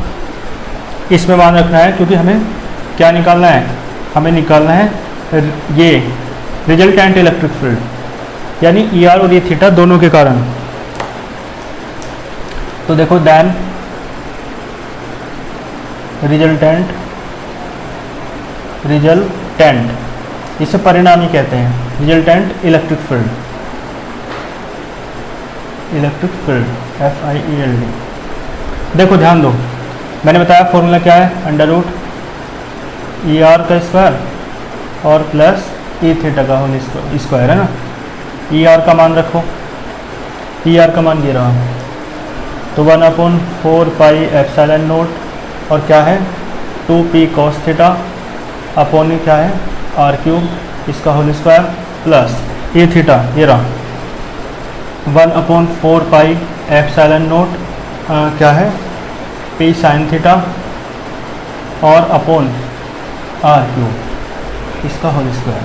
इसमें मान रखना है क्योंकि हमें क्या निकालना है, हमें निकालना है ये रिजल्टेंट इलेक्ट्रिक फील्ड, यानी ई आर और ये थीटा दोनों के कारण। तो देखो देन रिजल्टेंट इसे परिणामी कहते हैं, रिजल्टेंट इलेक्ट्रिक फील्ड FIELD। देखो ध्यान दो, मैंने बताया फॉर्मूला क्या है, √ER का स्क्वायर और प्लस ई थीटा का होल स्क्वायर है ना, ER का मान रखो, ER का मान ये रहा, तो 1/4 पाई एप्सिलॉन नोट और क्या है 2p cos थीटा अपॉन क्या है r क्यूब, इसका होल स्क्वायर प्लस ई थीटा ये रहा 1/4 पाई एप्सिलॉन नोट क्या है p साइन थीटा और अपॉन r क्यूब, इसका होल स्क्वायर।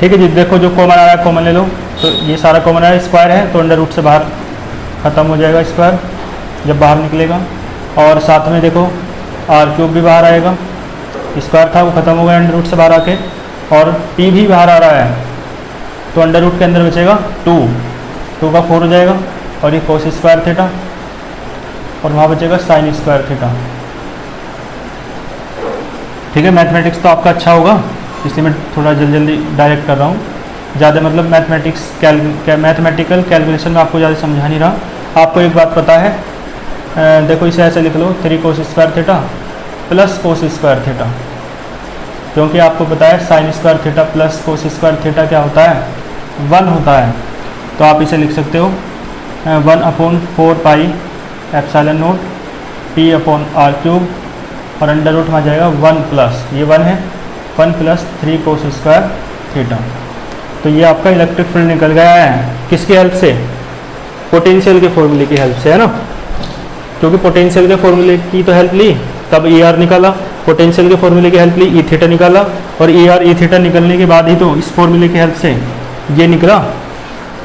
ठीक है जी, देखो जो कॉमन आ रहा है कॉमन ले लो, तो ये सारा कॉमन आ रहा है, स्क्वायर है तो अंडर रूट से बाहर ख़त्म हो जाएगा स्क्वायर जब बाहर निकलेगा, और साथ में देखो r क्यूब भी बाहर आएगा, स्क्वायर था वो ख़त्म हो गया अंडर रूट से बाहर आके, और p भी बाहर आ रहा है तो अंडर रूट के अंदर बचेगा 2 का 4 हो जाएगा, और ये कोस स्क्वायर थीटा और वहाँ बचेगा साइन स्क्वायर थीटा। ठीक है, मैथमेटिक्स तो आपका अच्छा होगा इसलिए मैं थोड़ा जल्दी डायरेक्ट कर रहा हूँ, ज़्यादा मतलब मैथमेटिकल कैलकुलेशन में आपको ज़्यादा समझा नहीं रहा। आपको एक बात पता है, देखो इसे ऐसे लिख लो 3 cos square theta plus cos square theta, क्योंकि आपको पता है sine square theta plus cos square theta क्या होता है 1 होता है, तो आप इसे लिख सकते हो 1/4 pi epsilon note p upon r cube और अंडर रूट में आ जाएगा 1 प्लस ये 1 है 1 प्लस 3 cos स्क्वायर थीटा। तो ये आपका इलेक्ट्रिक फील्ड निकल गया है, किसकी हेल्प से, पोटेंशियल के फॉर्मूले की हेल्प से है ना, क्योंकि पोटेंशियल के फॉर्मूले की तो हेल्प ली तब ई आर निकाला, पोटेंशियल के फॉर्मूले की हेल्प ली ई थीटा निकाला, और ई आर ई थीटा निकलने के बाद ही तो इस फॉर्मूले की हेल्प से ये निकला,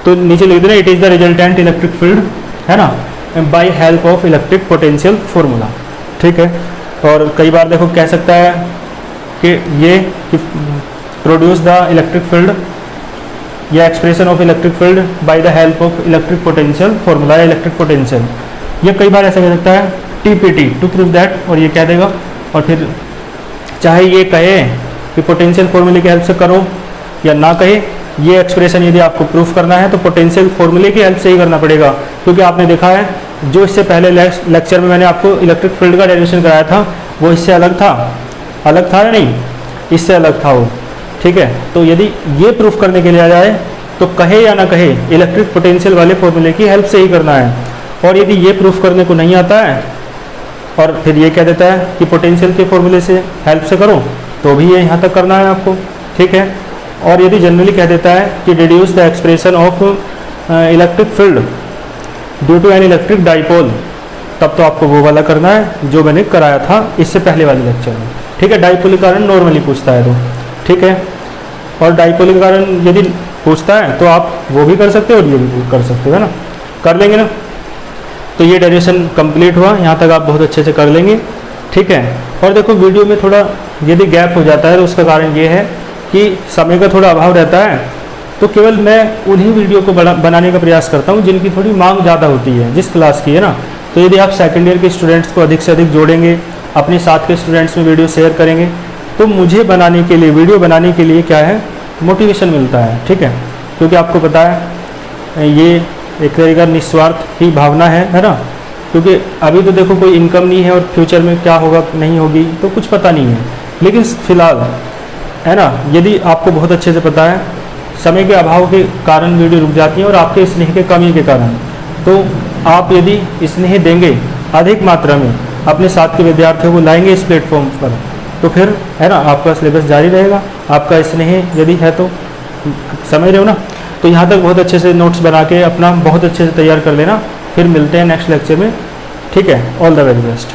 तो नीचे लिख देना it is the resultant electric field है ना by help of electric potential formula. ठीक है, और कई बार देखो कह सकता है कि ये प्रोड्यूस द इलेक्ट्रिक फील्ड या expression of electric field by the help of electric potential formula या इलेक्ट्रिक पोटेंशियल, ये कई बार ऐसा कह सकता है TPT टू प्रूव दैट, और ये कह देगा, और फिर चाहे ये कहे कि पोटेंशियल फॉर्मूले की हेल्प से करो या ना कहे, ये एक्सप्रेशन यदि आपको प्रूफ करना है तो पोटेंशियल फॉर्मूले की हेल्प से ही करना पड़ेगा, क्योंकि आपने देखा है जो इससे पहले लेक्चर में मैंने आपको इलेक्ट्रिक फील्ड का डेरिवेशन कराया था वो इससे अलग था या नहीं, इससे अलग था वो। ठीक है, तो यदि ये प्रूफ करने के लिए आ जाए तो कहे या ना कहे इलेक्ट्रिक पोटेंशियल वाले फॉर्मूले की हेल्प से ही करना है, और यदि ये प्रूफ करने को नहीं आता है और फिर ये कह देता है कि पोटेंशियल के फॉर्मूले से हेल्प से करो, तो भी ये यहाँ तक करना है आपको, ठीक है। और यदि जनरली कह देता है कि deduce the expression of electric field due to an electric dipole, तब तो आपको वो वाला करना है जो मैंने कराया था इससे पहले वाले लेक्चर में, ठीक है। डाइपोल के कारण नॉर्मली पूछता है तो, ठीक है। और डाइपोल के कारण यदि पूछता है तो आप वो भी कर सकते हो और ये भी कर सकते हो, है ना। कर लेंगे ना। तो ये डेरिवेशन कंप्लीट हुआ, यहाँ तक आप बहुत अच्छे से कर लेंगे, ठीक है। और देखो वीडियो में थोड़ा यदि गैप हो जाता है तो उसका कारण ये है कि समय का थोड़ा अभाव रहता है, तो केवल मैं उन्हीं वीडियो को बनाने का प्रयास करता हूँ जिनकी थोड़ी मांग ज़्यादा होती है, जिस क्लास की, है ना। तो यदि आप सेकेंड ईयर के स्टूडेंट्स को अधिक से अधिक जोड़ेंगे, अपने साथ के स्टूडेंट्स में वीडियो शेयर करेंगे, तो मुझे बनाने के लिए, वीडियो बनाने के लिए क्या है, मोटिवेशन मिलता है, ठीक है। क्योंकि आपको पता है ये एक तरह का निस्वार्थ ही भावना है ना। क्योंकि अभी तो देखो कोई इनकम नहीं है और फ्यूचर में क्या होगा नहीं होगी तो कुछ पता नहीं है, लेकिन फिलहाल, है ना, यदि आपको बहुत अच्छे से पता है समय के अभाव के कारण वीडियो रुक जाती है और आपके स्नेह के कमी के कारण, तो आप यदि स्नेह देंगे अधिक मात्रा में, अपने साथ के विद्यार्थियों को लाएंगे इस प्लेटफॉर्म पर, तो फिर, है ना, आपका सिलेबस जारी रहेगा। आपका स्नेह यदि है तो समझ रहे हो ना। तो यहाँ तक बहुत अच्छे से नोट्स बना के अपना बहुत अच्छे से तैयार कर लेना। फिर मिलते हैं नेक्स्ट लेक्चर में, ठीक है। All the very best.